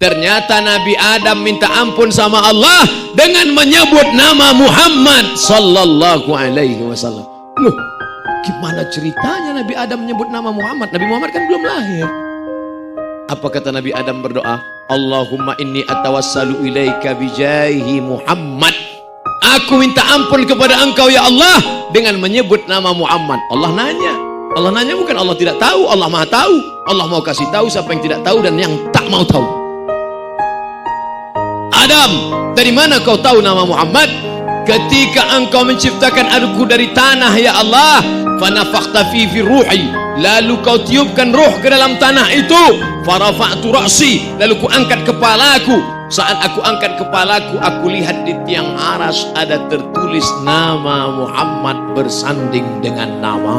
Ternyata Nabi Adam minta ampun sama Allah dengan menyebut nama Muhammad sallallahu alaihi wasallam. Loh, gimana ceritanya Nabi Adam menyebut nama Muhammad? Nabi Muhammad kan belum lahir. Apa kata Nabi Adam berdoa? Allahumma inni atawassalu ilaika bijahi Muhammad. Aku minta ampun kepada engkau ya Allah dengan menyebut nama Muhammad. Allah nanya. Allah nanya bukan Allah tidak tahu, Allah Maha tahu. Allah mau kasih tahu siapa yang tidak tahu dan yang tak mau tahu. Adam, dari mana kau tahu nama Muhammad? Ketika engkau menciptakan aku dari tanah ya Allah, fanafakhta fi ruhi, lalu kau tiupkan ruh ke dalam tanah itu, farafa'tu ra'si, lalu ku angkat kepalaku. Saat aku angkat kepalaku, aku lihat di tiang aras ada tertulis nama Muhammad bersanding dengan nama.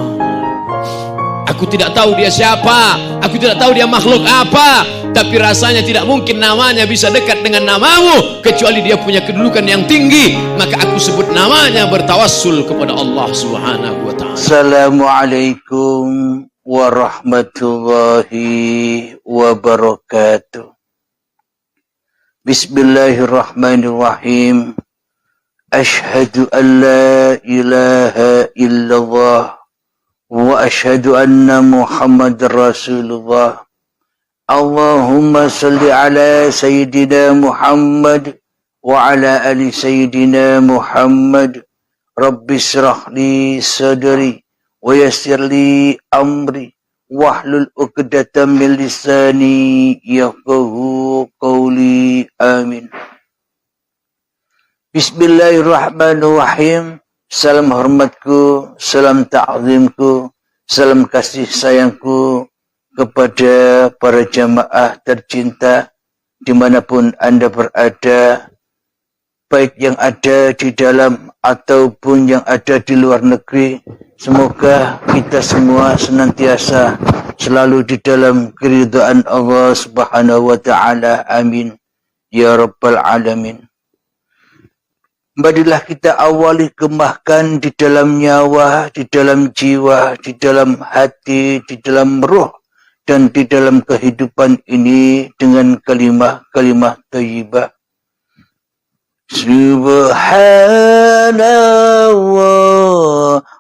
Aku tidak tahu dia siapa, aku tidak tahu dia makhluk apa, tapi rasanya tidak mungkin namanya bisa dekat dengan namamu kecuali dia punya kedudukan yang tinggi. Maka aku sebut namanya bertawassul kepada Allah Subhanahu wa taala. Assalamualaikum warahmatullahi wabarakatuh. Bismillahirrahmanirrahim. Ashhadu an la ilaha illallah wa ashhadu anna Muhammad Rasulullah. Allahumma salli ala Sayyidina Muhammad wa ala ali Sayyidina Muhammad. Rabbi shrah li sadri wa yassir li amri wahlul 'uqdatam min lisani yafqahu qawli. Amin. Bismillahirrahmanirrahim. Salam hormatku, salam ta'zimku, salam kasih sayangku kepada para jamaah tercinta dimanapun Anda berada, baik yang ada di dalam ataupun yang ada di luar negeri. Semoga kita semua senantiasa selalu di dalam keridhaan Allah Subhanahu wa taala. Amin ya rabbal alamin. Marilah kita awali kemahkan di dalam nyawa, di dalam jiwa, di dalam hati, di dalam roh, dan di dalam kehidupan ini dengan kalimah-kalimah thayyibah. Subhanallah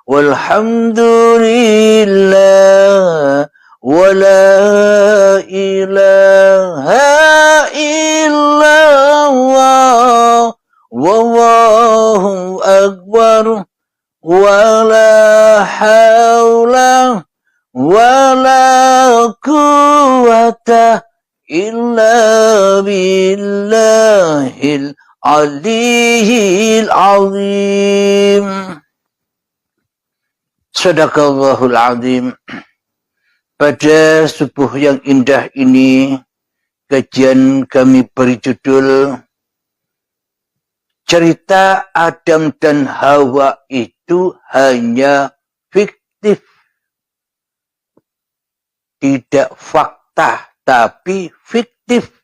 walhamdulillah wa la ilaha illallah wallahu akbar wa la hawla wa la quwwata illa billahil aliyil azim. Sadaqallahul azim. Pada subuh yang indah ini, kajian kami beri judul cerita Adam dan Hawa itu hanya fiktif, tidak fakta, tapi fiktif.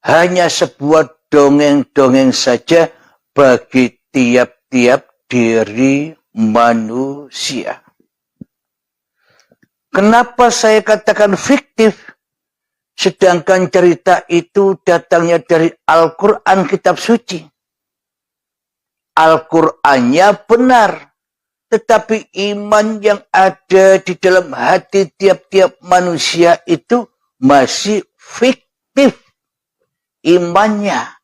Hanya sebuah dongeng-dongeng saja bagi tiap-tiap diri manusia. Kenapa saya katakan fiktif? Sedangkan cerita itu datangnya dari Al-Quran, kitab suci. Al-Qur'annya benar, tetapi iman yang ada di dalam hati tiap-tiap manusia itu masih fiktif. Imannya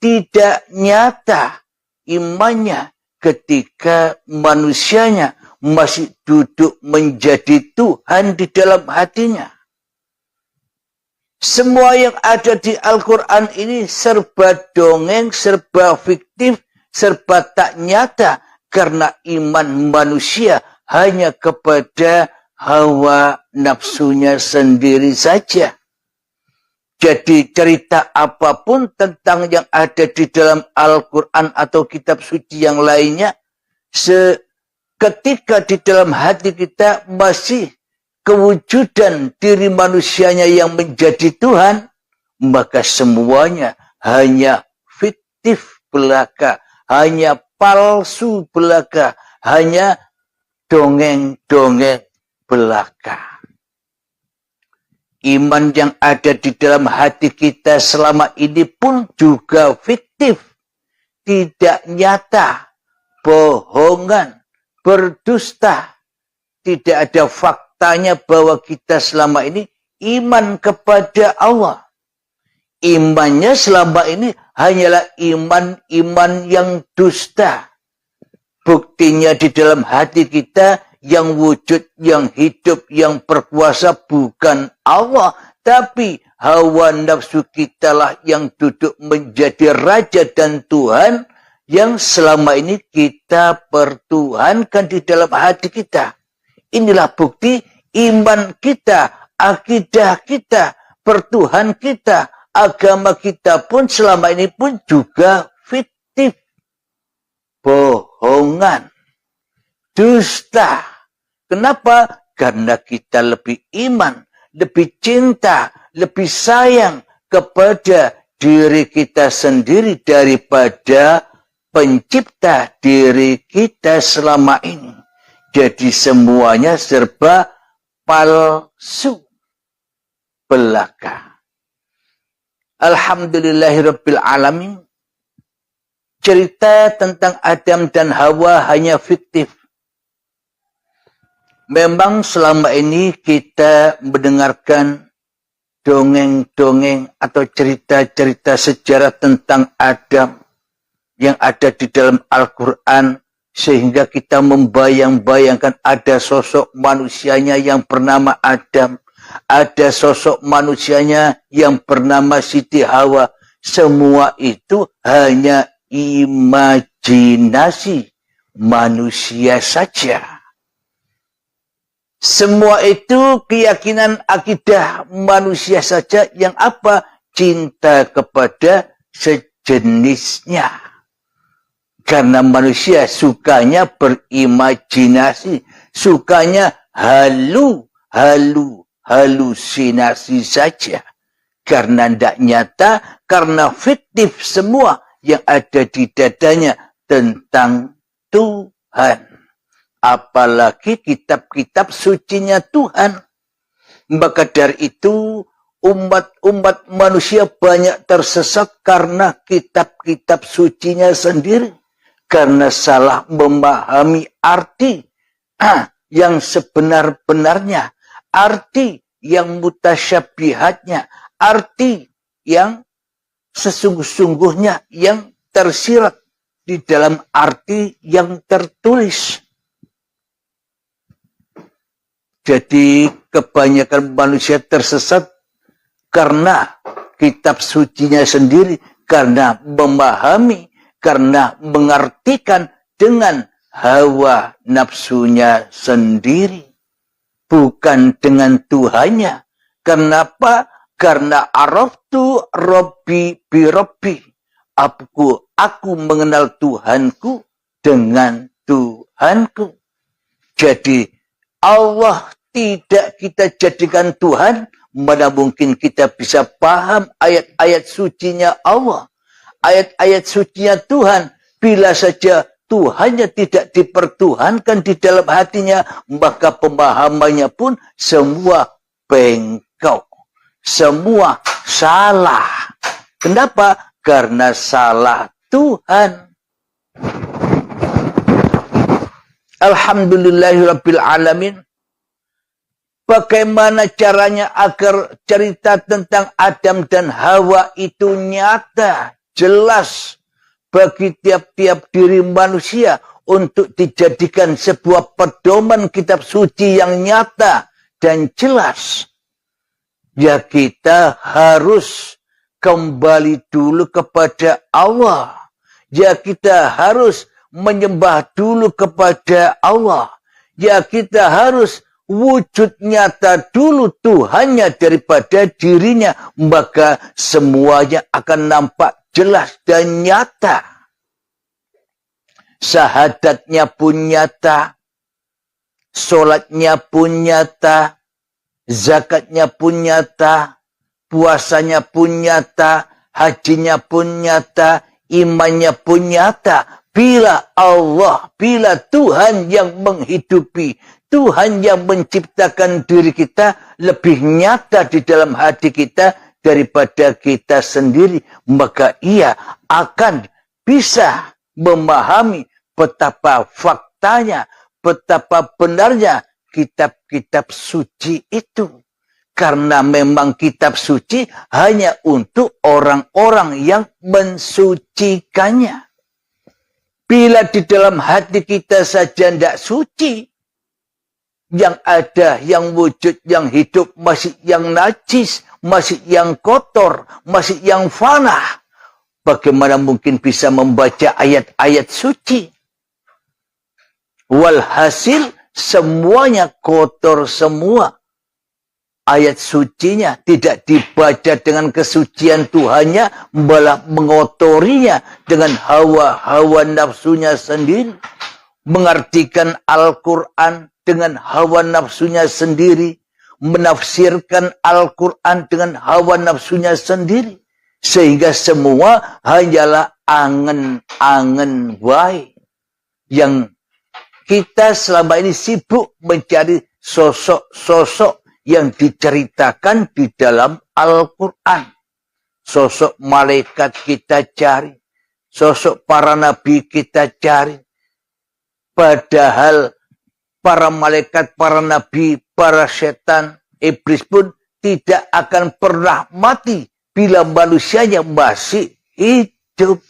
tidak nyata, imannya ketika manusianya masih duduk menjadi Tuhan di dalam hatinya. Semua yang ada di Al-Quran ini serba dongeng, serba fiktif, serba tak nyata, karena iman manusia hanya kepada hawa nafsunya sendiri saja. Jadi cerita apapun tentang yang ada di dalam Al-Quran atau kitab suci yang lainnya, ketika di dalam hati kita masih kewujudan diri manusianya yang menjadi Tuhan, maka semuanya hanya fiktif belaka, hanya palsu belaka, hanya dongeng-dongeng belaka. Iman yang ada di dalam hati kita selama ini pun juga fiktif. Tidak nyata, bohongan, berdusta. Tidak ada faktanya bahwa kita selama ini iman kepada Allah. Imannya selama ini hanyalah iman-iman yang dusta. Buktinya di dalam hati kita yang wujud, yang hidup, yang berkuasa bukan Allah. Tapi hawa nafsu kita lah yang duduk menjadi raja dan Tuhan yang selama ini kita pertuhankan di dalam hati kita. Inilah bukti iman kita, akidah kita, pertuhan kita, agama kita pun selama ini pun juga fiktif. Bohongan. Dusta. Kenapa? Karena kita lebih iman, lebih cinta, lebih sayang kepada diri kita sendiri daripada pencipta diri kita selama ini. Jadi semuanya serba palsu. Belaka. Alhamdulillahirabbil alamin. Cerita tentang Adam dan Hawa hanya fiktif. Memang selama ini kita mendengarkan dongeng-dongeng atau cerita-cerita sejarah tentang Adam yang ada di dalam Al-Quran, sehingga kita membayang-bayangkan ada sosok manusianya yang bernama Adam, ada sosok manusianya yang bernama Siti Hawa. Semua itu hanya imajinasi manusia saja. Semua itu keyakinan akidah manusia saja yang apa? Cinta kepada sejenisnya. Karena manusia sukanya berimajinasi, sukanya halusinasi saja. Karena tidak nyata, karena fiktif semua yang ada di dadanya tentang Tuhan. Apalagi kitab-kitab sucinya Tuhan. Maka dari itu umat-umat manusia banyak tersesat karena kitab-kitab sucinya sendiri. Karena salah memahami arti yang sebenar-benarnya. Arti yang mutasyabihatnya. Arti yang sesungguh-sungguhnya yang tersirat di dalam arti yang tertulis. Jadi kebanyakan manusia tersesat karena kitab sucinya sendiri, karena memahami, karena mengartikan dengan hawa nafsunya sendiri, bukan dengan Tuhannya. Kenapa? Karena araftu Rabbi bi Rabbi. Aku mengenal Tuhanku dengan Tuhanku. Jadi Allah tidak kita jadikan Tuhan, mana mungkin kita bisa paham ayat-ayat sucinya Allah. Ayat-ayat sucinya Tuhan, bila saja Tuhannya tidak dipertuhankan di dalam hatinya, maka pemahamannya pun semua bengkok. Semua salah. Kenapa? Karena salah Tuhan. Alhamdulillahirabbil alamin. Bagaimana caranya agar cerita tentang Adam dan Hawa itu nyata, jelas bagi tiap-tiap diri manusia untuk dijadikan sebuah pedoman kitab suci yang nyata dan jelas? Ya, kita harus kembali dulu kepada Allah. Ya, kita harus menyembah dulu kepada Allah. Ya, kita harus wujud nyata dulu Tuhannya daripada dirinya. Maka semuanya akan nampak jelas dan nyata. Syahadatnya pun nyata. Sholatnya pun nyata. Zakatnya pun nyata. Puasanya pun nyata. Hajinya pun nyata. Imannya pun nyata. Bila Allah, bila Tuhan yang menghidupi, Tuhan yang menciptakan diri kita lebih nyata di dalam hati kita daripada kita sendiri, maka ia akan bisa memahami betapa faktanya, betapa benarnya kitab-kitab suci itu. Karena memang kitab suci hanya untuk orang-orang yang mensucikannya. Bila di dalam hati kita saja tidak suci, yang ada, yang wujud, yang hidup, masih yang najis, masih yang kotor, masih yang fana, bagaimana mungkin bisa membaca ayat-ayat suci? Walhasil semuanya kotor semua. Ayat sucinya tidak dibaca dengan kesucian Tuhannya, malah mengotorinya dengan hawa-hawa nafsunya sendiri. Mengartikan Al-Quran dengan hawa nafsunya sendiri. Menafsirkan Al-Quran dengan hawa nafsunya sendiri. Sehingga semua hanyalah angen-angen baik. Yang kita selama ini sibuk mencari sosok-sosok yang diceritakan di dalam Al-Quran. Sosok malaikat kita cari. Sosok para nabi kita cari. Padahal para malaikat, para nabi, para setan, iblis pun tidak akan pernah mati bila manusianya masih hidup.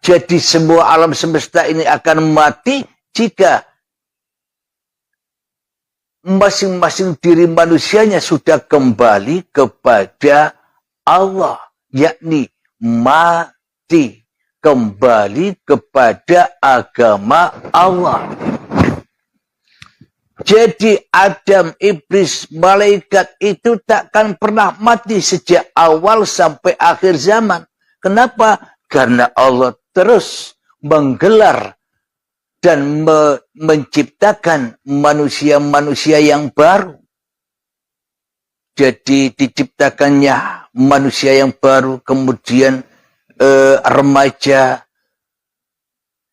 Jadi semua alam semesta ini akan mati jika masing-masing diri manusianya sudah kembali kepada Allah, yakni mati, kembali kepada agama Allah. Jadi Adam, iblis, malaikat itu takkan pernah mati sejak awal sampai akhir zaman. Kenapa? Karena Allah terus menggelar dan menciptakan manusia-manusia yang baru. Jadi diciptakannya manusia yang baru, kemudian remaja,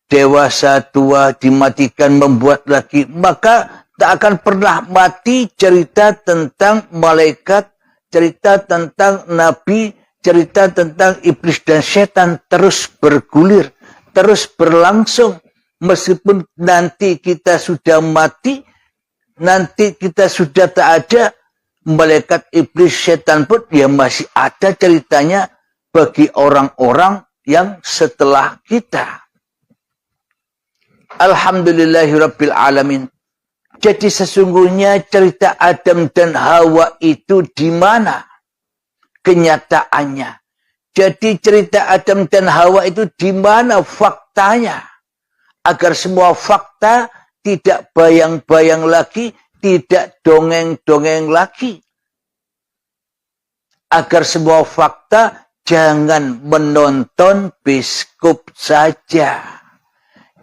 dewasa, tua, dimatikan, membuat lagi. Maka tak akan pernah mati cerita tentang malaikat, cerita tentang nabi, cerita tentang iblis dan setan terus bergulir, terus berlangsung. Meskipun nanti kita sudah mati, nanti kita sudah tak ada, malaikat, iblis, setan pun ya masih ada ceritanya bagi orang-orang yang setelah kita. Alhamdulillahirabbil alamin. Jadi sesungguhnya cerita Adam dan Hawa itu di mana kenyataannya? Jadi cerita Adam dan Hawa itu di mana faktanya? Agar semua fakta tidak bayang-bayang lagi, tidak dongeng-dongeng lagi. Agar semua fakta jangan menonton biskup saja.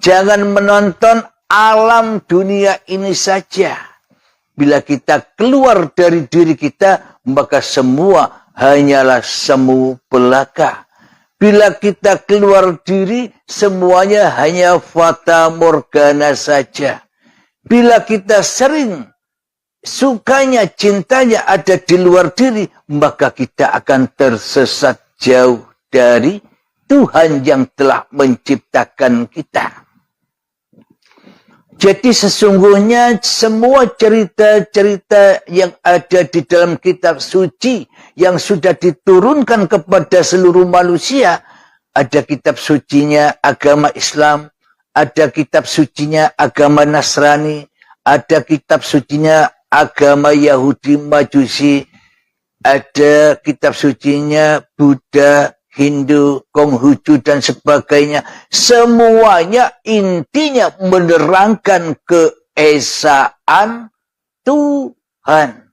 Jangan menonton alam dunia ini saja. Bila kita keluar dari diri kita, maka semua hanyalah semu belaka. Bila kita keluar diri, semuanya hanya fata morgana saja. Bila kita sering sukanya, cintanya ada di luar diri, maka kita akan tersesat jauh dari Tuhan yang telah menciptakan kita. Jadi sesungguhnya semua cerita-cerita yang ada di dalam kitab suci yang sudah diturunkan kepada seluruh manusia, ada kitab sucinya agama Islam, ada kitab sucinya agama Nasrani, ada kitab sucinya agama Yahudi Majusi, ada kitab sucinya Buddha, Hindu, Konghucu dan sebagainya. Semuanya intinya menerangkan keesaan Tuhan.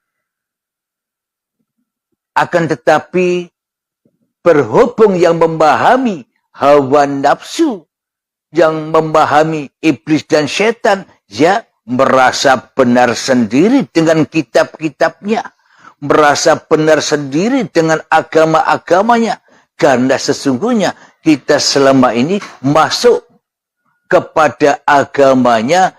Akan tetapi berhubung yang memahami hawa nafsu, yang memahami iblis dan setan, ya merasa benar sendiri dengan kitab-kitabnya, merasa benar sendiri dengan agama-agamanya. Karena sesungguhnya kita selama ini masuk kepada agamanya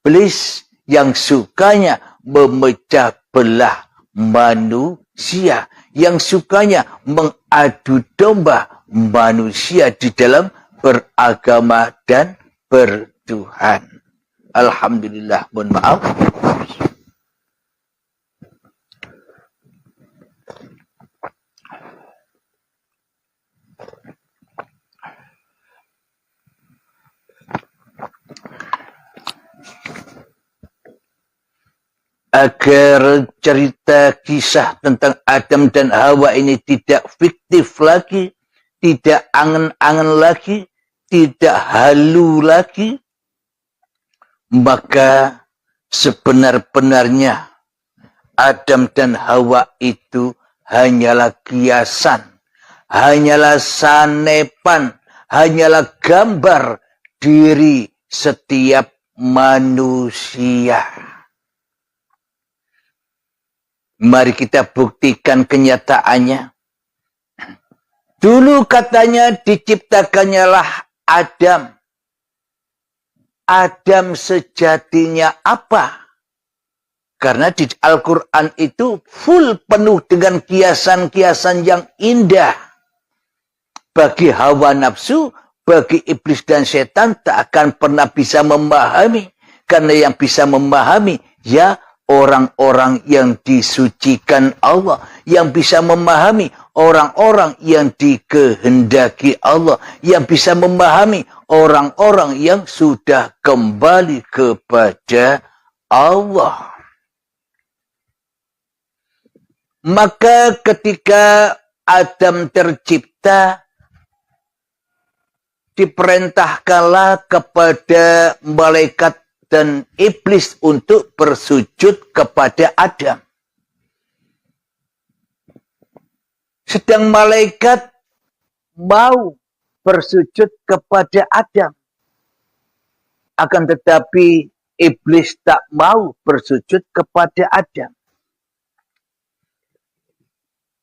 iblis yang sukanya memecah belah manusia, yang sukanya mengadu domba manusia di dalam beragama dan bertuhan. Alhamdulillah, mohon maaf. Agar cerita kisah tentang Adam dan Hawa ini tidak fiktif lagi, tidak angan-angan lagi, tidak halu lagi, maka sebenar-benarnya Adam dan Hawa itu hanyalah kiasan, hanyalah sanepan, hanyalah gambar diri setiap manusia. Mari kita buktikan kenyataannya. Dulu katanya diciptakannya lah Adam. Adam sejatinya apa? Karena di Al-Quran itu full penuh dengan kiasan-kiasan yang indah. Bagi hawa nafsu, bagi iblis dan setan tak akan pernah bisa memahami. Karena yang bisa memahami ya orang-orang yang disucikan Allah, yang bisa memahami orang-orang yang dikehendaki Allah, yang bisa memahami orang-orang yang sudah kembali kepada Allah. Maka ketika Adam tercipta, diperintahkanlah kepada malaikat dan iblis untuk bersujud kepada Adam. Sedang malaikat mau bersujud kepada Adam. Akan tetapi iblis tak mau bersujud kepada Adam.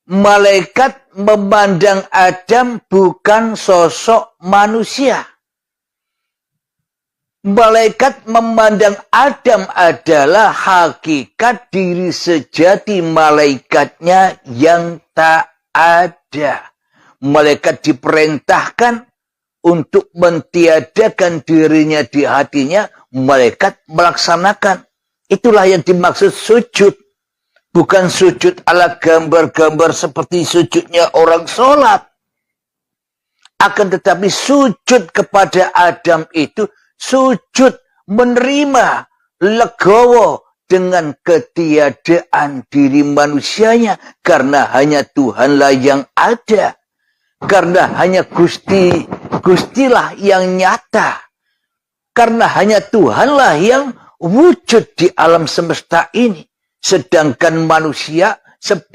Malaikat memandang Adam bukan sosok manusia. Malaikat memandang Adam adalah hakikat diri sejati malaikatnya yang tak ada. Malaikat diperintahkan untuk mentiadakan dirinya di hatinya. Malaikat melaksanakan. Itulah yang dimaksud sujud. Bukan sujud ala gambar-gambar seperti sujudnya orang sholat. Akan tetapi sujud kepada Adam itu sujud menerima legowo dengan ketiadaan diri manusianya. Karena hanya Tuhanlah yang ada. Karena hanya Gustilah yang nyata. Karena hanya Tuhanlah yang wujud di alam semesta ini. Sedangkan manusia,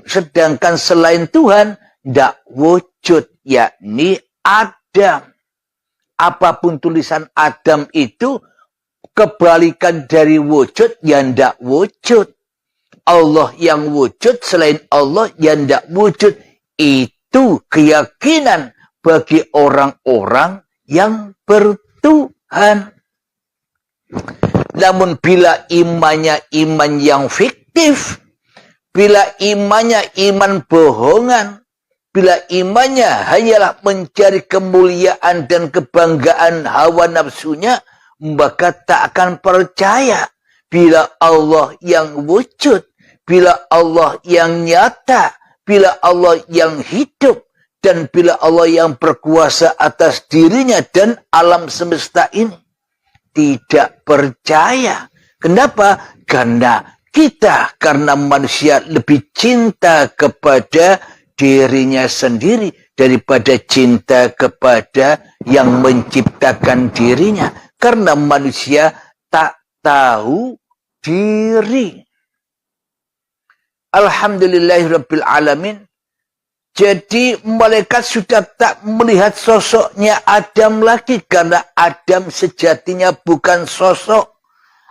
sedangkan selain Tuhan, tidak wujud, yakni Adam. Apapun tulisan Adam itu, kebalikan dari wujud, yang tidak wujud. Allah yang wujud, selain Allah yang tidak wujud. Itu keyakinan bagi orang-orang yang bertuhan. Namun bila imannya iman yang fiktif, bila imannya iman bohongan, bila imannya hanyalah mencari kemuliaan dan kebanggaan hawa nafsunya, maka tak akan percaya bila Allah yang wujud, bila Allah yang nyata, bila Allah yang hidup, dan bila Allah yang berkuasa atas dirinya dan alam semesta ini. Tidak percaya. Kenapa? Karena manusia lebih cinta kepada dirinya sendiri daripada cinta kepada yang menciptakan dirinya. Karena manusia tak tahu diri. Alhamdulillahirabbil alamin. Jadi malaikat sudah tak melihat sosoknya Adam lagi. Karena Adam sejatinya bukan sosok.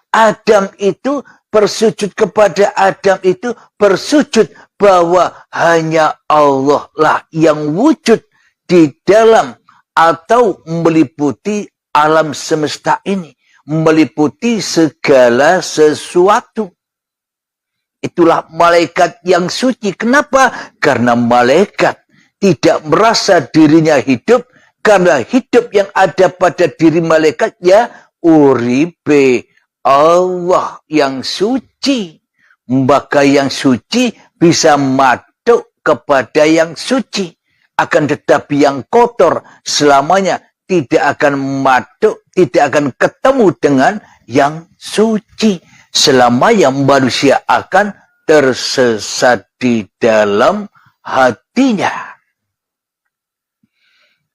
Adam itu bersujud kepada Adam itu bersujud bahwa hanya Allah lah yang wujud di dalam atau meliputi alam semesta ini. meliputi segala sesuatu. Itulah malaikat yang suci. Kenapa? Karena malaikat tidak merasa dirinya hidup, karena hidup yang ada pada diri malaikat ya uribe, Allah yang suci. Maka yang suci bisa maduk kepada yang suci. Akan tetapi yang kotor selamanya tidak akan maduk, tidak akan ketemu dengan yang suci. Selamanya manusia akan tersesat di dalam hatinya.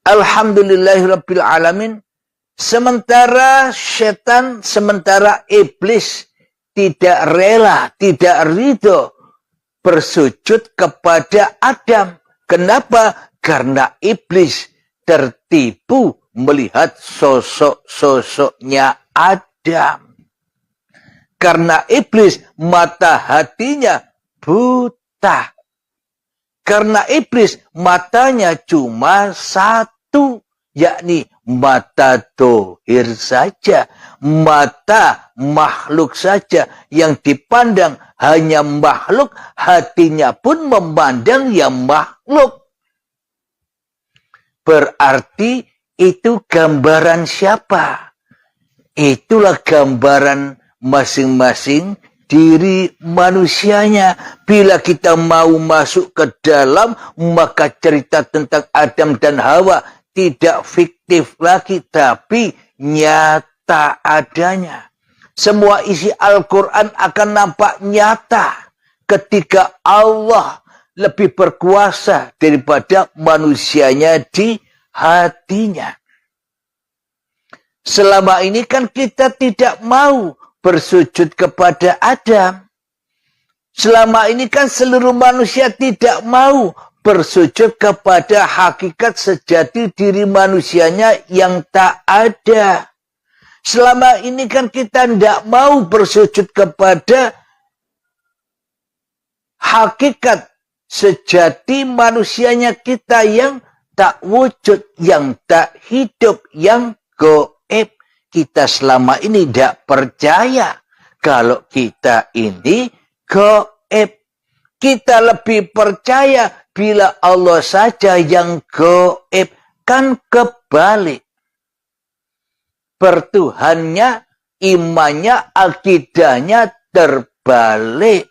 Alhamdulillahirabbil alamin. Sementara setan, sementara iblis tidak rela, tidak ridho bersujud kepada Adam. Kenapa? Karena iblis tertipu melihat sosok-sosoknya Adam. Karena iblis mata hatinya buta. Karena iblis matanya cuma satu, yakni mata dohir saja, mata makhluk saja, yang dipandang hanya makhluk, hatinya pun memandang yang makhluk. Berarti itu gambaran siapa? Itulah gambaran masing-masing diri manusianya. Bila kita mau masuk ke dalam, maka cerita tentang Adam dan Hawa tidak fiktif lagi, tapi nyata adanya. Semua isi Al-Quran akan nampak nyata ketika Allah lebih berkuasa daripada manusianya di hatinya. Selama ini kan kita tidak mau bersujud kepada Adam. Selama ini kan seluruh manusia tidak mau bersujud kepada hakikat sejati diri manusianya yang tak ada. Selama ini kan kita tidak mau bersujud kepada hakikat sejati manusianya kita yang tak wujud, yang tak hidup, yang gaib. Kita selama ini tidak percaya kalau kita ini gaib. Kita lebih percaya bila Allah saja yang gaib. Kan kebalik. Bertuhannya, imannya, akidahnya terbalik.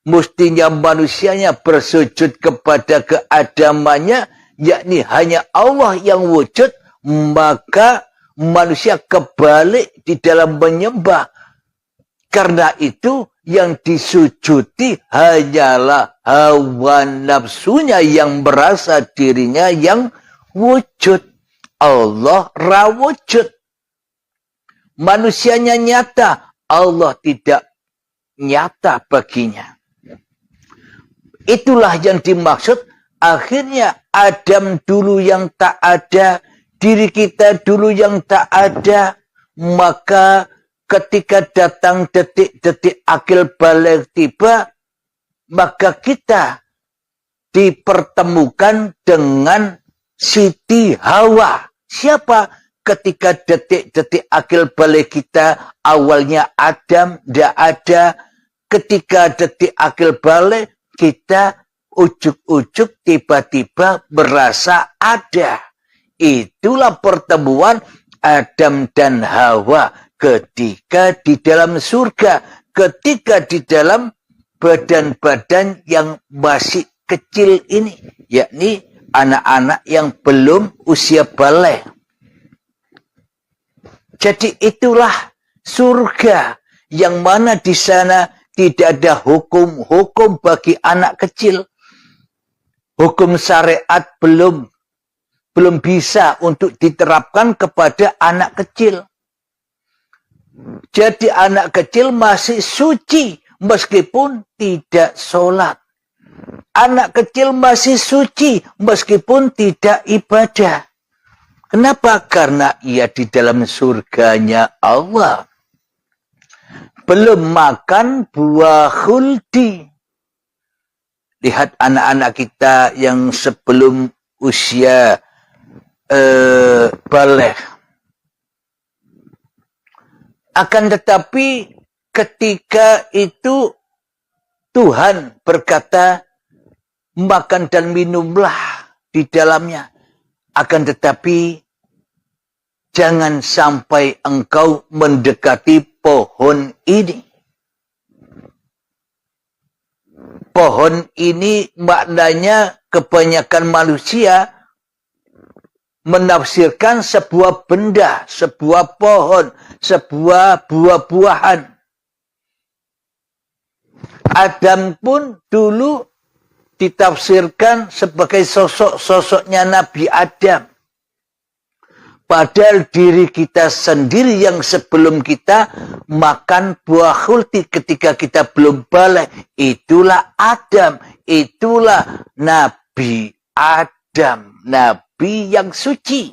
Mestinya manusianya bersujud kepada keadamannya, yakni hanya Allah yang wujud, maka manusia kebalik di dalam menyembah. Karena itu yang disujudi hanyalah hawa nafsunya yang merasa dirinya yang wujud. Allah rawujud. Manusianya nyata, Allah tidak nyata baginya. Itulah yang dimaksud. Akhirnya Adam dulu yang tak ada, diri kita dulu yang tak ada, maka ketika datang detik-detik akil balik tiba, maka kita dipertemukan dengan Siti Hawa. Siapa? Ketika detik-detik akil balik kita awalnya Adam tidak ada, ketika detik akil balik kita ujuk-ujuk tiba-tiba berasa ada. Itulah pertemuan Adam dan Hawa ketika di dalam surga, ketika di dalam badan-badan yang masih kecil ini, yakni anak-anak yang belum usia balik. Jadi itulah surga yang mana di sana tidak ada hukum-hukum bagi anak kecil. Hukum syariat belum bisa untuk diterapkan kepada anak kecil. Jadi anak kecil masih suci meskipun tidak sholat. Anak kecil masih suci meskipun tidak ibadah. Kenapa? Karena ia di dalam surganya Allah. Belum makan buah khuldi. Lihat anak-anak kita yang sebelum usia balik. Akan tetapi ketika itu Tuhan berkata, makan dan minumlah di dalamnya. Akan tetapi jangan sampai engkau mendekati pohon ini. Pohon ini maknanya kebanyakan manusia menafsirkan sebuah benda, sebuah pohon, sebuah buah-buahan. Adam pun dulu ditafsirkan sebagai sosoknya Nabi Adam. Padahal diri kita sendiri yang sebelum kita makan buah khuldi ketika kita belum balik. Itulah Adam. Itulah Nabi Adam. Nabi yang suci.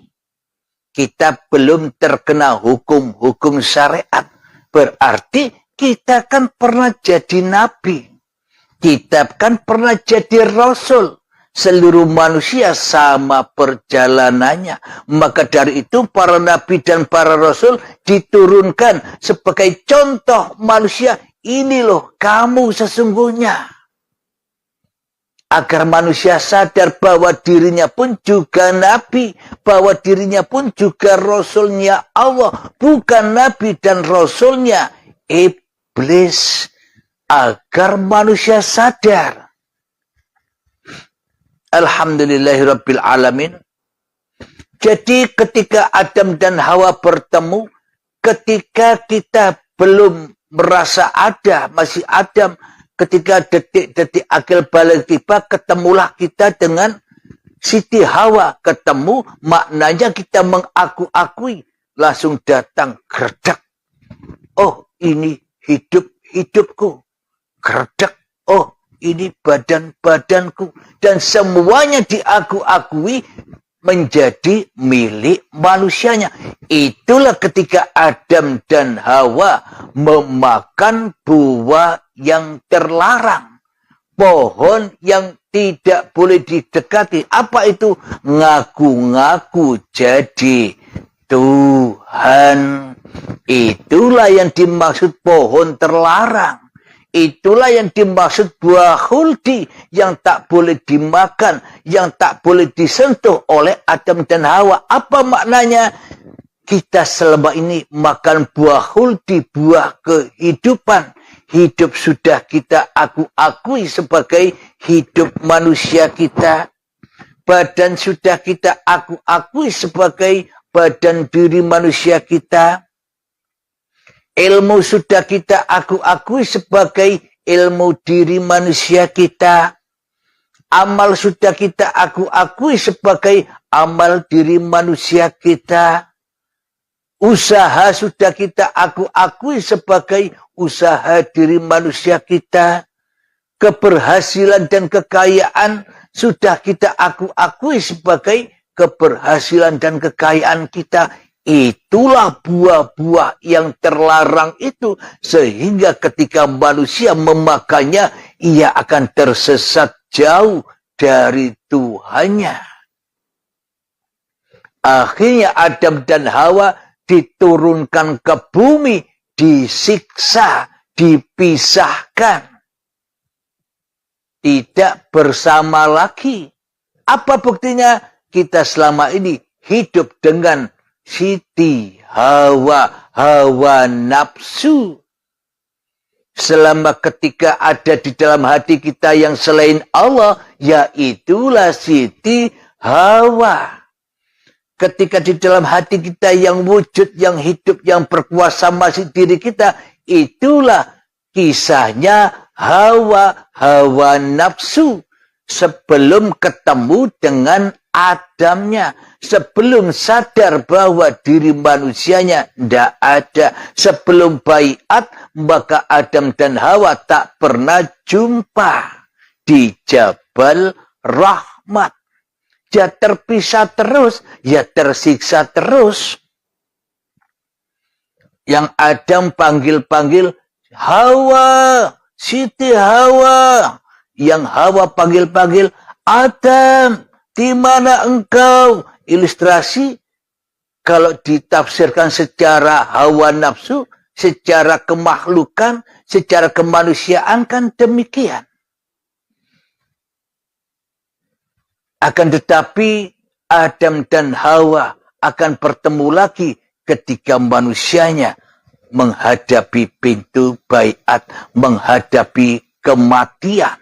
Kita belum terkena hukum-hukum syariat. Berarti kita kan pernah jadi Nabi. Kita kan pernah jadi Rasul. Seluruh manusia sama perjalanannya. Maka dari itu para nabi dan para rasul diturunkan sebagai contoh manusia. Ini loh kamu sesungguhnya. Agar manusia sadar bahwa dirinya pun juga nabi. Bahwa dirinya pun juga rasulnya Allah. Bukan nabi dan rasulnya iblis. Agar manusia sadar. Alhamdulillahirabbil alamin. Jadi ketika Adam dan Hawa bertemu, ketika kita belum merasa ada, masih Adam, ketika detik-detik akil balik tiba, ketemulah kita dengan Siti Hawa. Ketemu, maknanya kita mengaku-akui, langsung datang gerdak. Oh, ini hidupku. Gerdak. Oh, ini badan-badanku. Dan semuanya diaku-akui menjadi milik manusianya. Itulah ketika Adam dan Hawa memakan buah yang terlarang. Pohon yang tidak boleh didekati. Apa itu? Ngaku-ngaku jadi Tuhan. Itulah yang dimaksud pohon terlarang. Itulah yang dimaksud buah khuldi yang tak boleh dimakan, yang tak boleh disentuh oleh Adam dan Hawa. Apa maknanya? Kita selama ini makan buah khuldi, buah kehidupan. Hidup sudah kita akui sebagai hidup manusia kita. Badan sudah kita akui sebagai badan diri manusia kita. Ilmu sudah kita akui sebagai ilmu diri manusia kita. Amal sudah kita akui sebagai amal diri manusia kita. Usaha sudah kita akui sebagai usaha diri manusia kita. Keberhasilan dan kekayaan sudah kita akui sebagai keberhasilan dan kekayaan kita. Itulah buah-buah yang terlarang itu. Sehingga ketika manusia memakannya, ia akan tersesat jauh dari Tuhannya. Akhirnya Adam dan Hawa diturunkan ke bumi, disiksa, dipisahkan. Tidak bersama lagi. Apa buktinya? Kita selama ini hidup dengan Siti Hawa, hawa nafsu. Selama ketika ada di dalam hati kita yang selain Allah, yaitulah Siti Hawa. Ketika di dalam hati kita yang wujud, yang hidup, yang berkuasa masih diri kita, itulah kisahnya Hawa, hawa nafsu. Sebelum ketemu dengan Adamnya, sebelum sadar bahwa diri manusianya tidak ada, sebelum baiat, maka Adam dan Hawa tak pernah jumpa di Jabal Rahmat. Ya terpisah terus, ya tersiksa terus. Yang Adam panggil-panggil, Hawa, Siti Hawa. Yang Hawa panggil-panggil, Adam, di mana engkau? Ilustrasi, kalau ditafsirkan secara hawa nafsu, secara kemakhlukan, secara kemanusiaan kan demikian. Akan tetapi Adam dan Hawa akan bertemu lagi ketika manusianya menghadapi pintu baiat, menghadapi kematian.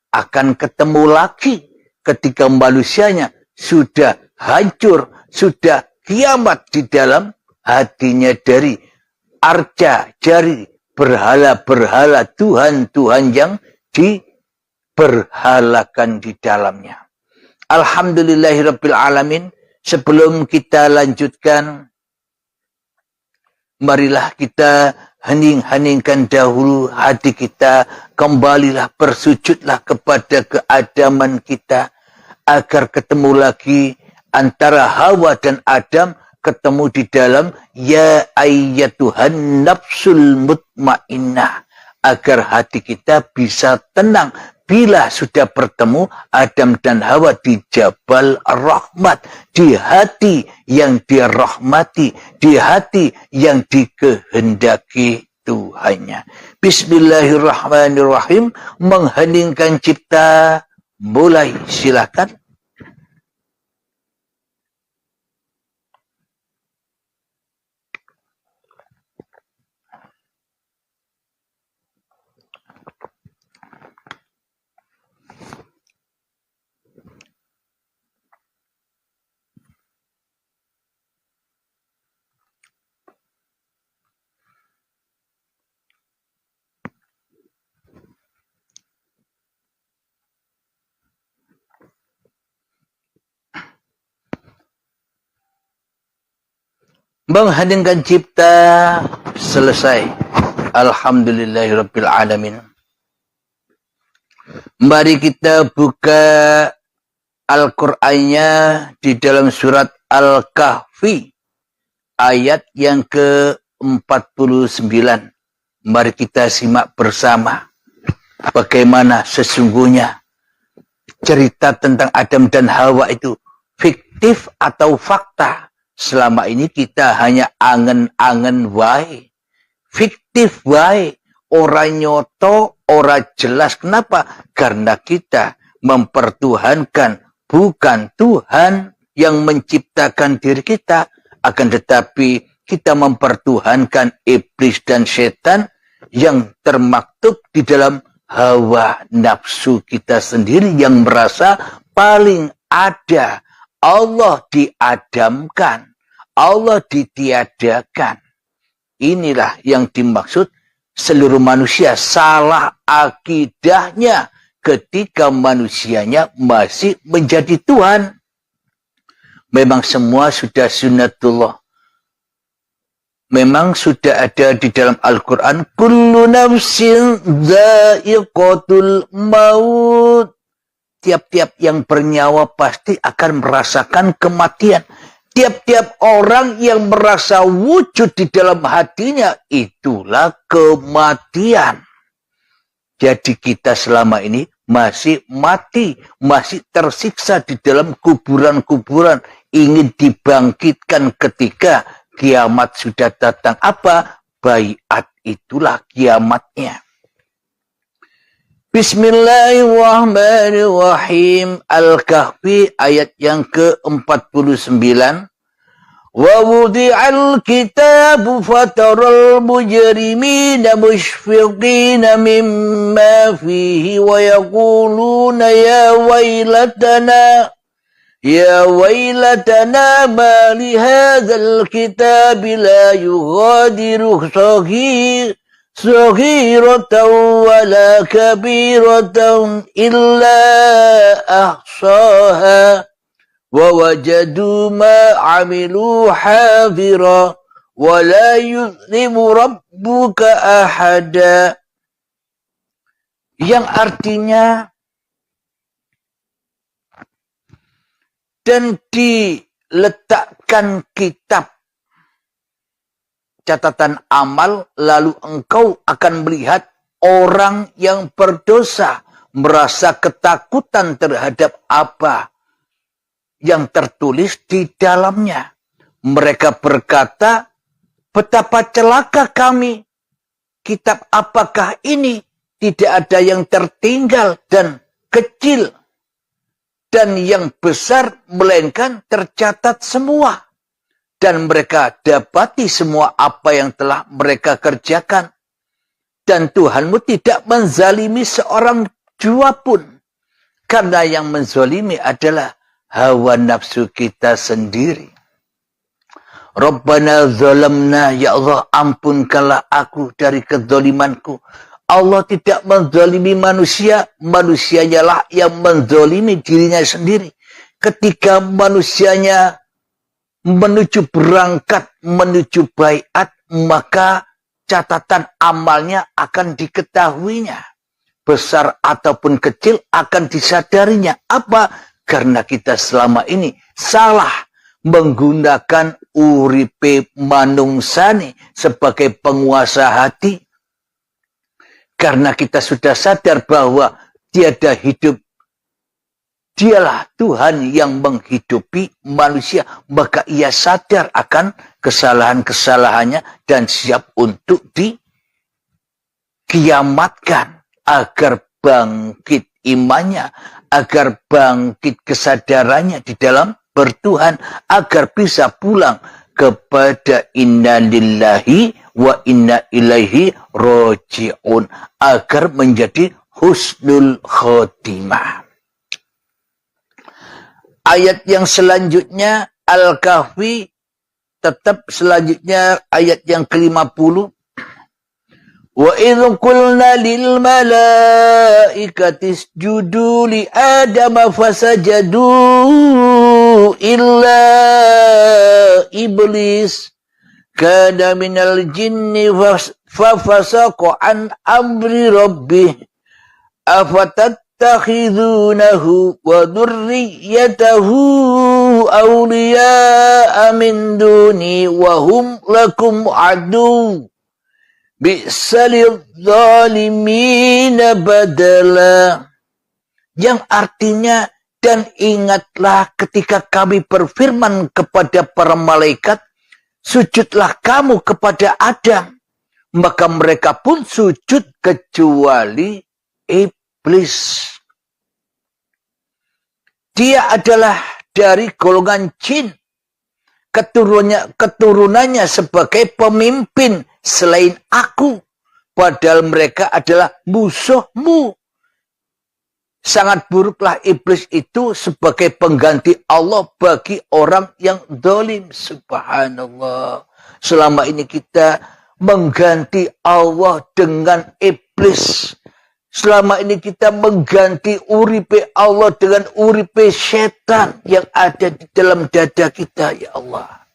Akan ketemu lagi ketika manusianya sudah hancur, sudah kiamat di dalam hatinya dari arca, dari berhala-berhala Tuhan-Tuhan yang diberhalakan di dalamnya. Alhamdulillahirabbil alamin. Sebelum kita lanjutkan, marilah kita hening-heningkan dahulu hati kita, kembalilah bersujudlah kepada keadaman kita agar ketemu lagi antara Hawa dan Adam, ketemu di dalam ya ayyatuhan nafsul mutmainnah, agar hati kita bisa tenang bila sudah bertemu Adam dan Hawa di Jabal Rahmat, di hati yang dirahmati, di hati yang dikehendaki Tuhannya. Bismillahirrahmanirrahim. Mengheningkan cipta, mulai, silakan. Mengheningkan cipta, selesai. Alhamdulillahirabbil alamin. Mari kita buka Al-Qur'annya di dalam surat Al-Kahfi ayat yang ke-49. Mari kita simak bersama bagaimana sesungguhnya cerita tentang Adam dan Hawa itu fiktif atau fakta. Selama ini kita hanya angen-angen wae. Fiktif wae. Ora nyoto, ora jelas. Kenapa? Karena kita mempertuhankan bukan Tuhan yang menciptakan diri kita. Akan tetapi kita mempertuhankan iblis dan setan yang termaktub di dalam hawa nafsu kita sendiri yang merasa paling ada. Allah diadamkan, Allah ditiadakan. Inilah yang dimaksud seluruh manusia salah akidahnya ketika manusianya masih menjadi Tuhan. Memang semua sudah sunnatullah. Memang sudah ada di dalam Al-Quran. Kullu nafsin dha'iqatul maut. Tiap-tiap yang bernyawa pasti akan merasakan kematian. Tiap-tiap orang yang merasa wujud di dalam hatinya, itulah kematian. Jadi kita selama ini masih mati, masih tersiksa di dalam kuburan-kuburan, ingin dibangkitkan ketika kiamat sudah datang. Apa? Baiat, itulah kiamatnya. Bismillahirrahmanirrahim. Al-Kahfi ayat yang ke-49. Wa wudi'al kitabu fataral mujrimina mushfiqina mimma fihi wa yaquluna ya waylatana ma li hadzal kitabi la yughadiru صغيرة ولا كبيرة إلا أحصاها ووجدوا ما عملوا حاضرا ولا يظلم ربك أحدا. Yang artinya, dan diletakkan kitab catatan amal, lalu engkau akan melihat orang yang berdosa merasa ketakutan terhadap apa yang tertulis di dalamnya. Mereka berkata, Betapa celaka kami. Kitab apakah ini? Tidak ada yang tertinggal dan kecil. Dan yang besar melainkan tercatat semua. Dan mereka dapati semua apa yang telah mereka kerjakan. Dan Tuhanmu tidak menzalimi seorang jua pun. Karena yang menzalimi adalah hawa nafsu kita sendiri. Rabbana zalamna, ya Allah, ampunkanlah aku dari kezalimanku. Allah tidak menzalimi manusia, manusianya lah yang menzalimi dirinya sendiri. Ketika manusianya menuju berangkat, menuju baiat, maka catatan amalnya akan diketahuinya. Besar ataupun kecil akan disadarinya. Apa? Karena kita selama ini salah menggunakan uripe manungsani sebagai penguasa hati. Karena kita sudah sadar bahwa tiada hidup, dialah Tuhan yang menghidupi manusia. Maka ia sadar akan kesalahan-kesalahannya dan siap untuk dikiamatkan agar bangkit imannya, agar bangkit kesadarannya di dalam bertuhan, agar bisa pulang kepada inna lillahi wa inna ilaihi roji'un, agar menjadi husnul khotimah. Ayat yang selanjutnya Al-Kahfi, tetap selanjutnya ayat yang ke-50. Wa idh qulna lil malaikati isjudu li adama fasajadu illa iblis kana minal jinni fafasaqa an amri rabbih afatattakhidunahu wa dhurriyyatahu awliya'a min duni wa hum lakum adu bi'salil zalimina badala. Yang artinya, dan ingatlah ketika kami berfirman kepada para malaikat, sujudlah kamu kepada Adam. Maka mereka pun sujud kecuali iblis. Dia adalah dari golongan jin. Keturunannya sebagai pemimpin selain aku. Padahal mereka adalah musuhmu. Sangat buruklah iblis itu sebagai pengganti Allah bagi orang yang zalim. Subhanallah. Selama ini kita mengganti Allah dengan iblis. Selama ini kita mengganti uripe Allah dengan uripe setan yang ada di dalam dada kita, ya Allah.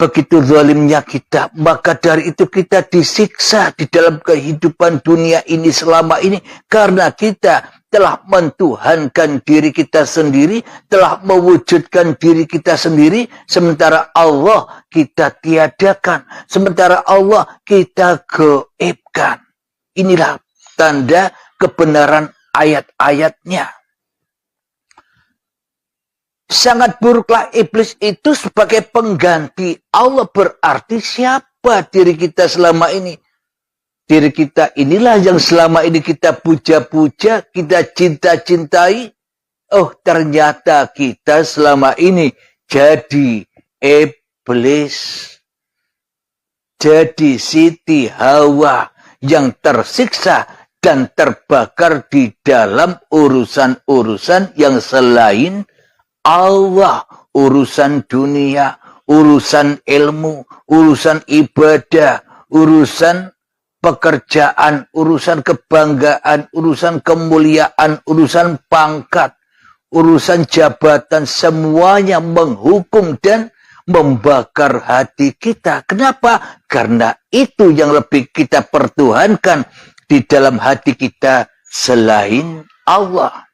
Begitu zalimnya kita, maka dari itu kita disiksa di dalam kehidupan dunia ini selama ini. Karena kita telah mentuhankan diri kita sendiri, telah mewujudkan diri kita sendiri, sementara Allah kita tiadakan, sementara Allah kita gaibkan. Inilah tanda kebenaran ayat-ayatnya. Sangat buruklah iblis itu sebagai pengganti Allah. Berarti siapa diri kita selama ini? Diri kita inilah yang selama ini kita puja-puja, kita cinta-cintai. Oh, ternyata kita selama ini jadi iblis. Jadi Siti Hawa yang tersiksa dan terbakar di dalam urusan-urusan yang selain Allah, urusan dunia, urusan ilmu, urusan ibadah, urusan pekerjaan, urusan kebanggaan, urusan kemuliaan, urusan pangkat, urusan jabatan, semuanya menghukum dan membakar hati kita. Kenapa? Karena itu yang lebih kita pertuhankan di dalam hati kita selain Allah.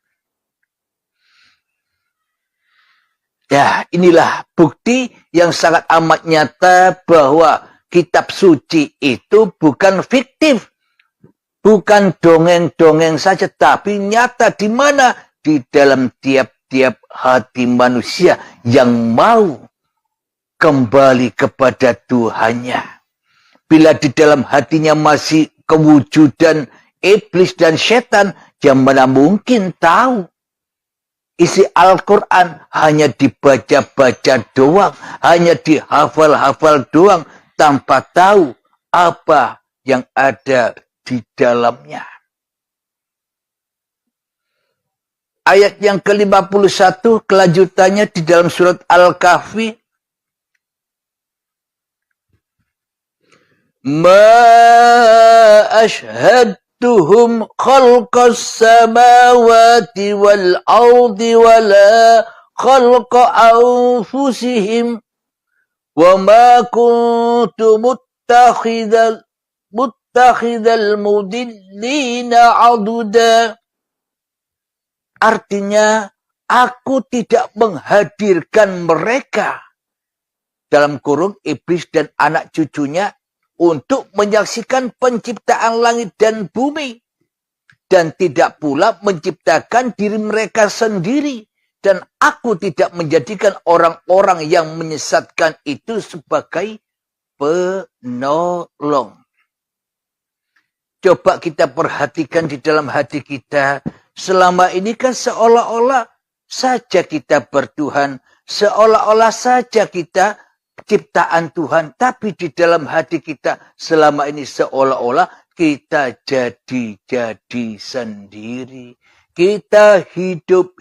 Ya, inilah bukti yang sangat amat nyata bahwa kitab suci itu bukan fiktif. Bukan dongeng-dongeng saja, tapi nyata di mana? Di dalam tiap-tiap hati manusia yang mau kembali kepada Tuhannya. Bila di dalam hatinya masih kewujudan iblis dan setan, yang mana mungkin tahu isi Al-Quran hanya dibaca-baca doang, hanya dihafal-hafal doang, tanpa tahu apa yang ada di dalamnya. Ayat yang ke-51 kelanjutannya di dalam surat Al-Kahfi. Ma ashhadtuhum khalqas samawati wal ardi wala khalqa anfusihim wa ma kuntu muttakhidal mudillina aduda. Artinya, aku tidak menghadirkan mereka, dalam kurung iblis dan anak cucunya, untuk menyaksikan penciptaan langit dan bumi. Dan tidak pula menciptakan diri mereka sendiri. Dan aku tidak menjadikan orang-orang yang menyesatkan itu sebagai penolong. Coba kita perhatikan di dalam hati kita. Selama ini kan seolah-olah saja kita bertuhan. Seolah-olah saja kita ciptaan Tuhan. Tapi di dalam hati kita selama ini seolah-olah kita jadi sendiri. Kita hidup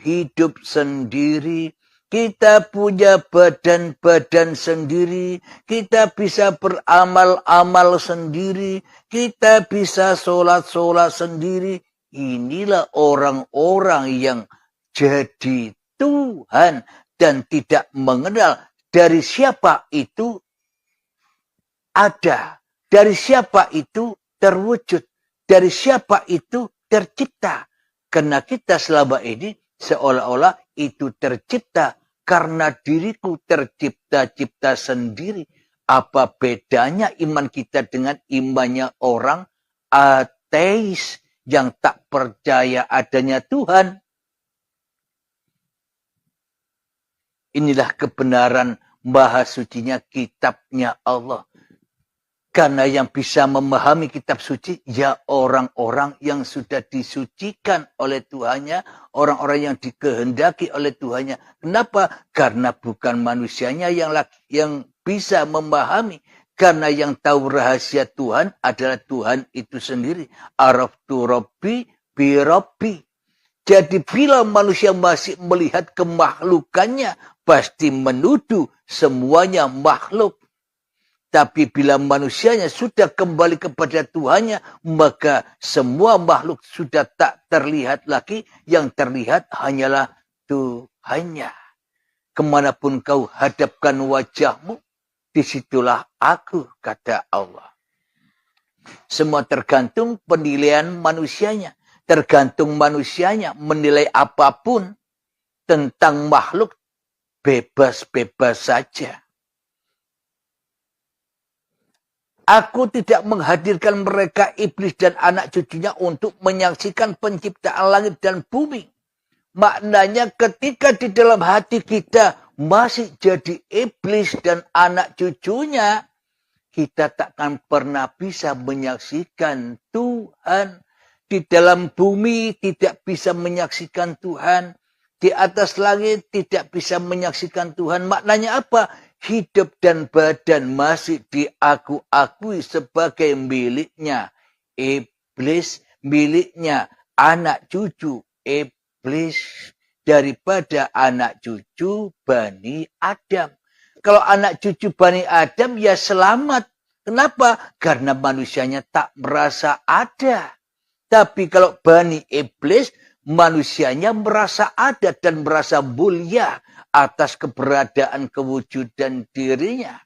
sendiri. Kita punya badan-badan sendiri. Kita bisa beramal-amal sendiri. Kita bisa sholat-sholat sendiri. Inilah orang-orang yang jadi Tuhan dan tidak mengenal dari siapa itu ada, dari siapa itu terwujud, dari siapa itu tercipta. Karena kita selama ini seolah-olah itu tercipta karena diriku tercipta-cipta sendiri. Apa bedanya iman kita dengan imannya orang ateis yang tak percaya adanya Tuhan? Inilah kebenaran maha sucinya kitabnya Allah. Karena yang bisa memahami kitab suci, ya orang-orang yang sudah disucikan oleh Tuhannya, orang-orang yang dikehendaki oleh Tuhannya. Kenapa? Karena bukan manusianya yang bisa memahami. Karena yang tahu rahasia Tuhan adalah Tuhan itu sendiri. Araftu Rabbi bi Rabbi. Jadi bila manusia masih melihat kemakhlukannya, pasti menuduh semuanya makhluk. Tapi bila manusianya sudah kembali kepada Tuhannya, maka semua makhluk sudah tak terlihat lagi. Yang terlihat hanyalah Tuhannya. Kemanapun kau hadapkan wajahmu, disitulah aku, kata Allah. Semua tergantung penilaian manusianya. Tergantung manusianya menilai apapun tentang makhluk, bebas-bebas saja. Aku tidak menghadirkan mereka iblis dan anak cucunya untuk menyaksikan penciptaan langit dan bumi. Maknanya ketika di dalam hati kita masih jadi iblis dan anak cucunya, kita takkan pernah bisa menyaksikan Tuhan. Di dalam bumi tidak bisa menyaksikan Tuhan. Di atas langit tidak bisa menyaksikan Tuhan. Maknanya apa? Hidup dan badan masih diakui sebagai miliknya iblis, miliknya anak cucu iblis daripada anak cucu Bani Adam. Kalau anak cucu Bani Adam ya selamat. Kenapa? Karena manusianya tak merasa ada. Tapi kalau Bani Iblis, manusianya merasa ada dan merasa mulia atas keberadaan kewujudan dirinya.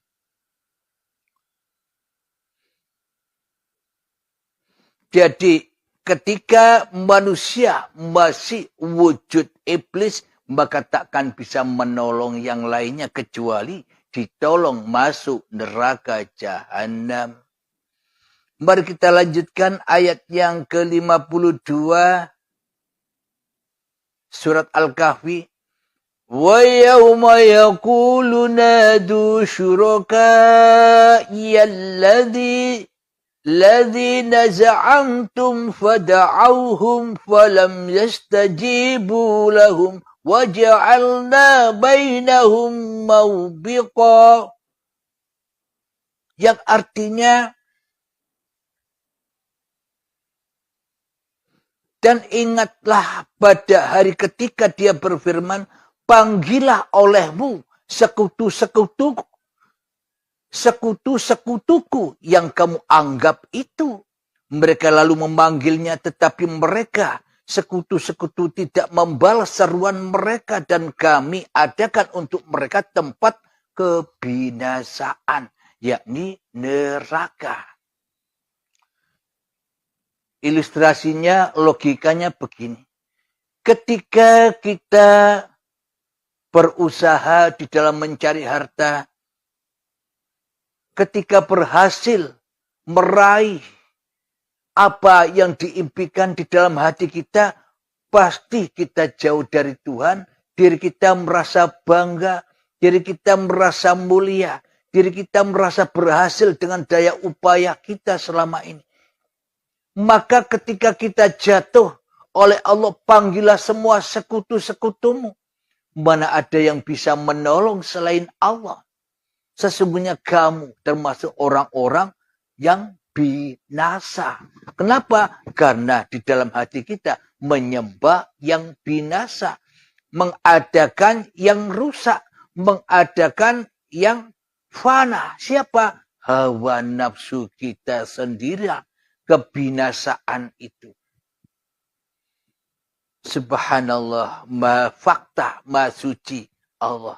Jadi ketika manusia masih wujud iblis, maka takkan bisa menolong yang lainnya kecuali ditolong masuk neraka jahanam. Mari kita lanjutkan ayat yang ke-52 surat Al-Kahfi. وَيَوْمَ يَقُولُ نَادُوا شُرَكَائِيَ الَّذِينَ زَعَمْتُمْ فَدَعَوْهُمْ فَلَمْ يَسْتَجِيبُوا لَهُمْ وَجَعَلْنَا بَيْنَهُمْ مَوْبِقًا. Yang artinya, dan ingatlah pada hari ketika dia berfirman, panggillah olehmu sekutu-sekutuku yang kamu anggap itu. Mereka lalu memanggilnya, tetapi mereka sekutu-sekutu tidak membalas seruan mereka, dan kami adakan untuk mereka tempat kebinasaan, yakni neraka. Ilustrasinya, logikanya begini. Ketika kita berusaha di dalam mencari harta, ketika berhasil meraih apa yang diimpikan di dalam hati kita, pasti kita jauh dari Tuhan, diri kita merasa bangga, diri kita merasa mulia, diri kita merasa berhasil dengan daya upaya kita selama ini. Maka ketika kita jatuh, oleh Allah panggillah semua sekutu-sekutumu. Mana ada yang bisa menolong selain Allah? Sesungguhnya kamu termasuk orang-orang yang binasa. Kenapa? Karena di dalam hati kita menyembah yang binasa. Mengadakan yang rusak. Mengadakan yang fana. Siapa? Hawa nafsu kita sendiri. Kebinasaan itu. Subhanallah, ma fakta, ma suci Allah.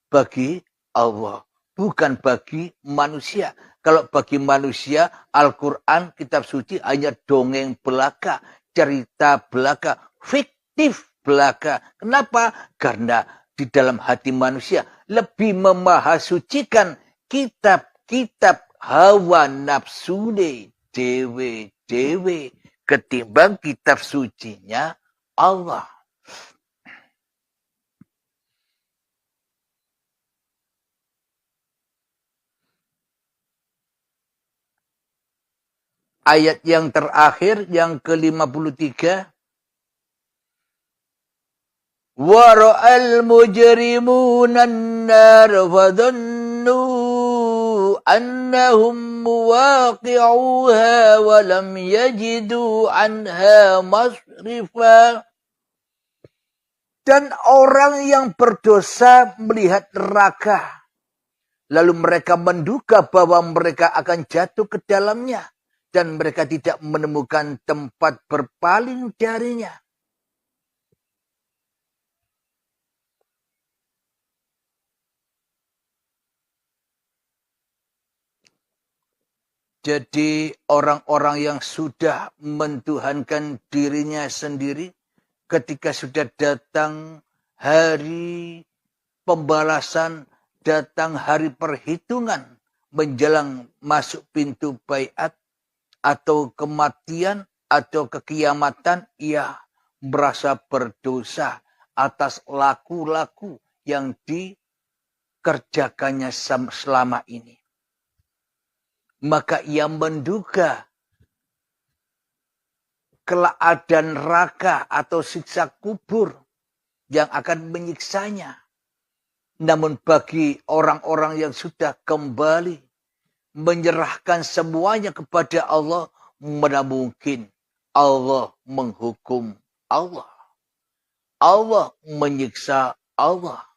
Bagi Allah, bukan bagi manusia. Kalau bagi manusia, Al-Quran, kitab suci hanya dongeng belaka, cerita belaka, fiktif belaka. Kenapa? Karena di dalam hati manusia lebih memahasucikan kitab-kitab hawa nafsune dewe-dewe ketimbang kitab sucinya Allah. Ayat yang terakhir, yang ke-53. Wara'al mujrimuna an-nar fadhannu annahum muwaqi'uha wa lam yajidu anha masrifa. Dan orang yang berdosa melihat neraka, lalu mereka menduga bahwa mereka akan jatuh ke dalamnya, dan mereka tidak menemukan tempat berpaling darinya. Jadi orang-orang yang sudah mentuhankan dirinya sendiri, ketika sudah datang hari pembalasan, datang hari perhitungan, menjelang masuk pintu baiat, atau kematian, atau kekiamatan, ia merasa berdosa atas laku-laku yang dikerjakannya selama ini. Maka ia menduga kelak ada neraka atau siksa kubur yang akan menyiksanya. Namun bagi orang-orang yang sudah kembali menyerahkan semuanya kepada Allah, mana mungkin Allah menghukum Allah. Allah menyiksa Allah.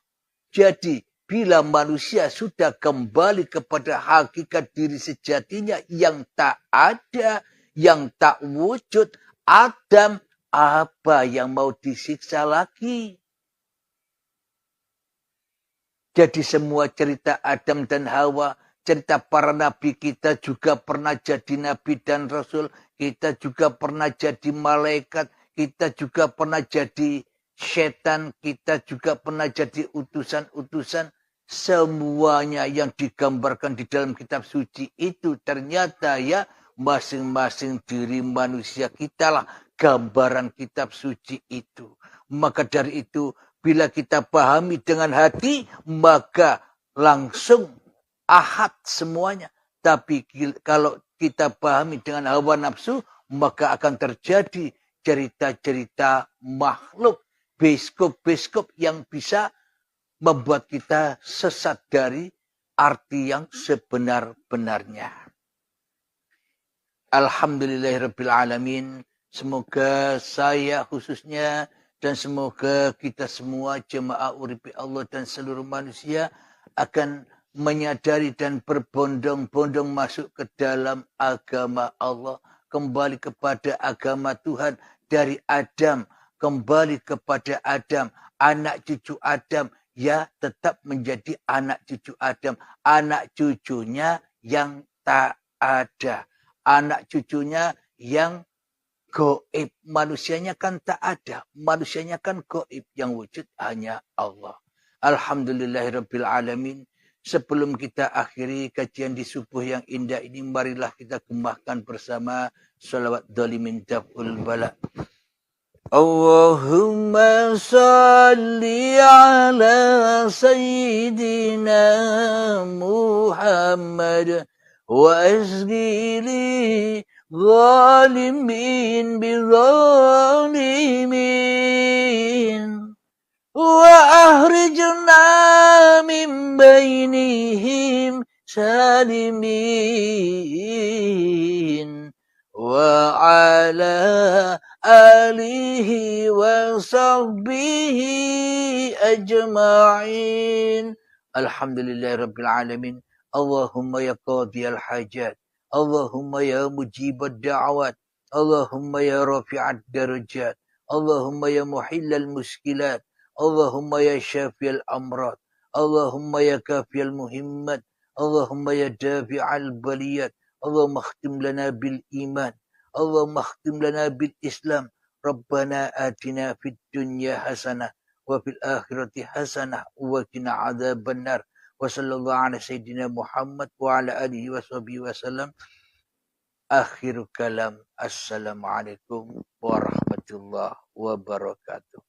Jadi bila manusia sudah kembali kepada hakikat diri sejatinya yang tak ada, yang tak wujud, Adam, apa yang mau disiksa lagi? Jadi semua cerita Adam dan Hawa, cerita para nabi, kita juga pernah jadi nabi dan rasul, kita juga pernah jadi malaikat, kita juga pernah jadi setan, kita juga pernah jadi utusan-utusan. Semuanya yang digambarkan di dalam kitab suci itu ternyata ya masing-masing diri manusia kita lah gambaran kitab suci itu. Maka dari itu Bila kita pahami dengan hati, maka langsung ahad semuanya. Tapi kalau kita pahami dengan hawa nafsu, maka akan terjadi cerita-cerita makhluk, biskop-biskop yang bisa membuat kita sesat dari arti yang sebenar-benarnya. Alhamdulillahirrabbilalamin. Semoga saya khususnya dan semoga kita semua jemaah uripi Allah dan seluruh manusia akan menyadari dan berbondong-bondong masuk ke dalam agama Allah. Kembali kepada agama Tuhan dari Adam. Kembali kepada Adam. Anak cucu Adam. Ya tetap menjadi anak cucu Adam. Anak cucunya yang tak ada. Anak cucunya yang gaib. Manusianya kan tak ada. Manusianya kan gaib. Yang wujud hanya Allah. Alhamdulillahirrabbilalamin. Sebelum kita akhiri kajian di subuh yang indah ini, marilah kita gemahkan bersama salawat dhalimin daf'ul bala. Allahumma salli ala sayyidina Muhammad wa asgili zalimin bizalimin. وأخرجنا من بينهم سالمين وعلى آله وصحبه أجمعين الحمد لله رب العالمين اللهم يا قاضي الحاجات اللهم يا مجيب الدعوات اللهم يا رافع الدرجات اللهم يا محل المشكلات اللهم يا شافي الأمراض اللهم يا كافي المهمات اللهم يا دافع البليات اللهم اختم لنا بالإيمان اللهم اختم لنا بالإسلام ربنا آتنا في الدنيا حسنة وفي الآخرة حسنة وقنا عذاب النار وصلى الله على سيدنا محمد وعلى آله وصحبه وسلم آخر كلام السلام عليكم ورحمة الله وبركاته.